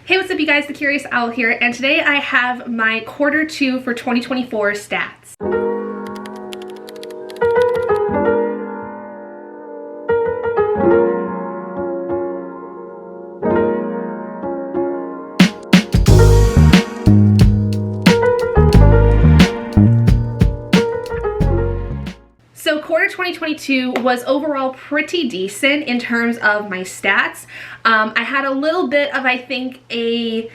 Hey, what's up you guys, The Curious Owl here, and today I have my quarter two for 2024 stats. So quarter 2022 was overall pretty decent in terms of my stats. I had a little bit of, I think, a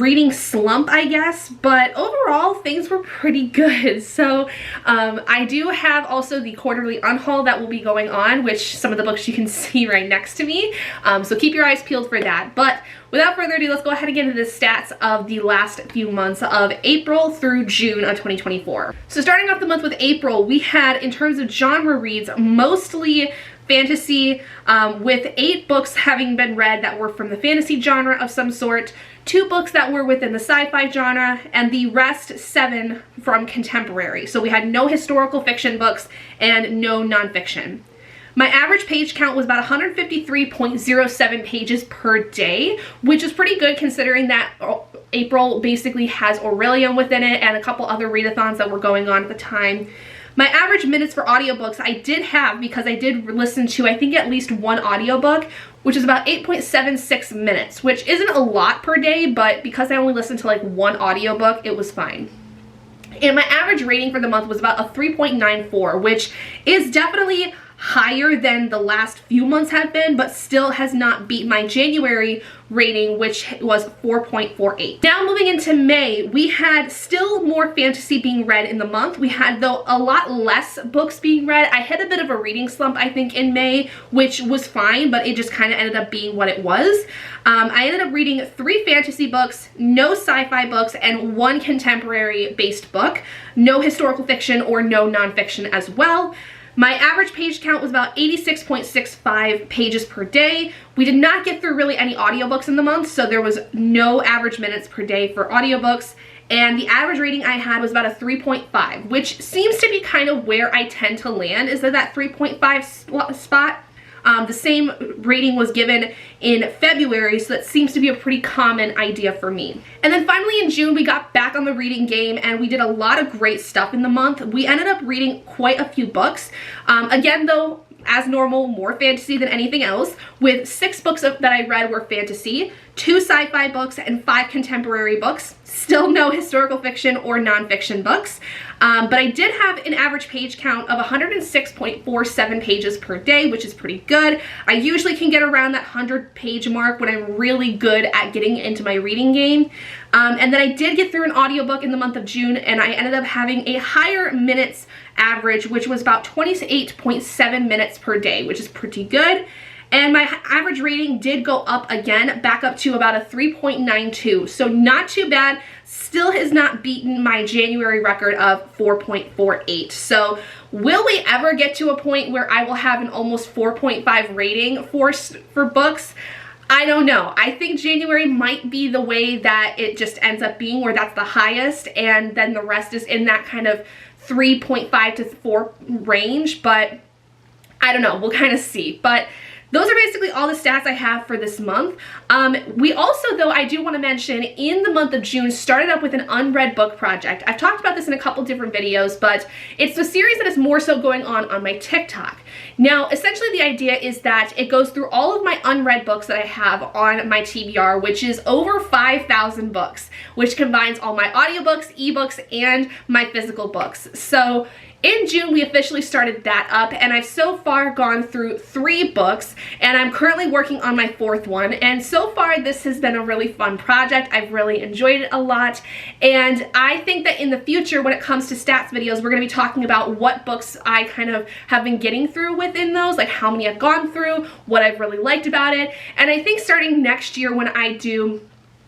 reading slump, I guess, but overall things were pretty good. So I do have also the quarterly unhaul that will be going on, which some of the books you can see right next to me. So keep your eyes peeled for that. But without further ado, let's go ahead and get into the stats of the last few months of April through June of 2024. So starting off the month with April, we had, in terms of genre reads, mostly fantasy, with 8 books having been read that were from the fantasy genre of some sort, 2 books that were within the sci-fi genre, and the rest 7 from contemporary. So we had no historical fiction books and no nonfiction. My average page count was about 153.07 pages per day, which is pretty good considering that April basically has Aurelium within it and a couple other readathons that were going on at the time. My average minutes for audiobooks I did have, because I did listen to, I think, at least one audiobook, which is about 8.76 minutes, which isn't a lot per day, but because I only listened to like one audiobook, it was fine. And my average rating for the month was about a 3.94, which is definitely higher than the last few months have been, but still has not beat my January rating, which was 4.48. Now moving into May, we had still more fantasy being read in the month. We had, though, a lot less books being read. I hit a bit of a reading slump, I think, in May, which was fine, but it just kind of ended up being what it was. I ended up reading 3 fantasy books, no sci-fi books, and 1 contemporary based book. No historical fiction or no nonfiction as well. My average page count was about 86.65 pages per day. We did not get through really any audiobooks in the month, so there was no average minutes per day for audiobooks. And the average rating I had was about a 3.5, which seems to be kind of where I tend to land, is that 3.5 spot. The same rating was given in February, so that seems to be a pretty common idea for me. And then finally in June, we got back on the reading game and we did a lot of great stuff in the month. We ended up reading quite a few books. Again, though, as normal, more fantasy than anything else, with 6 books that I read were fantasy, 2 sci-fi books, and 5 contemporary books. Still no historical fiction or nonfiction books. But I did have an average page count of 106.47 pages per day, which is pretty good. I usually can get around that 100-page mark when I'm really good at getting into my reading game. And then I did get through an audiobook in the month of June, and I ended up having a higher minutes average, which was about 28.7 minutes per day, which is pretty good. And my average rating did go up again, back up to about a 3.92. So not too bad. Still has not beaten my January record of 4.48. So will we ever get to a point where I will have an almost 4.5 rating for books? I don't know. I think January might be the way that it just ends up being, where that's the highest, and then the rest is in that kind of 3.5 to 4 range, but I don't know. We'll kind of see. But those are basically all the stats I have for this month. We also, though, I do want to mention, in the month of June, started up with an unread book project. I've talked about this in a couple different videos, but it's a series that is more so going on my TikTok. Now, essentially the idea is that it goes through all of my unread books that I have on my TBR, which is over 5,000 books, which combines all my audiobooks, ebooks, and my physical books. So in June, we officially started that up, and I've so far gone through 3 books, and I'm currently working on my 4th one, and so far this has been a really fun project. I've really enjoyed it a lot, and I think that in the future, when it comes to stats videos, we're going to be talking about what books I kind of have been getting through within those, like how many I've gone through, what I've really liked about it, and I think starting next year when I do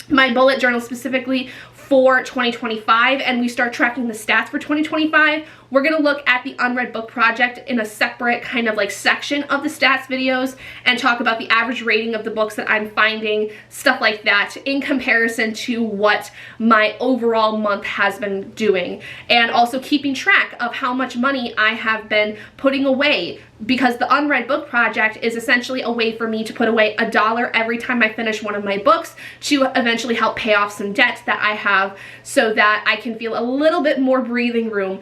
my bullet journal specifically for 2025 and we start tracking the stats for 2025, we're going to look at the Unread Book Project in a separate kind of like section of the stats videos and talk about the average rating of the books that I'm finding, stuff like that, in comparison to what my overall month has been doing, and also keeping track of how much money I have been putting away, because the Unread Book Project is essentially a way for me to put away $1 every time I finish one of my books to eventually help pay off some debt that I have, so that I can feel a little bit more breathing room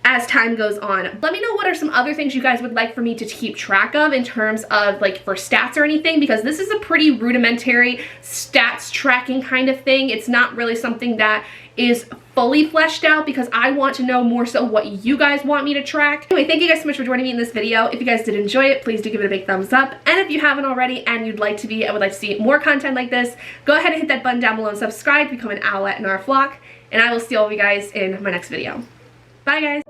as time goes on. Let me know what are some other things you guys would like for me to keep track of in terms of like for stats or anything, because this is a pretty rudimentary stats tracking kind of thing. It's not really something that is fully fleshed out, because I want to know more so what you guys want me to track. Anyway, thank you guys so much for joining me in this video. If you guys did enjoy it, please do give it a big thumbs up. And if you haven't already and you'd like to be, I would like to see more content like this, go ahead and hit that button down below and subscribe, become an owlet in our flock, and I will see all of you guys in my next video. Bye guys.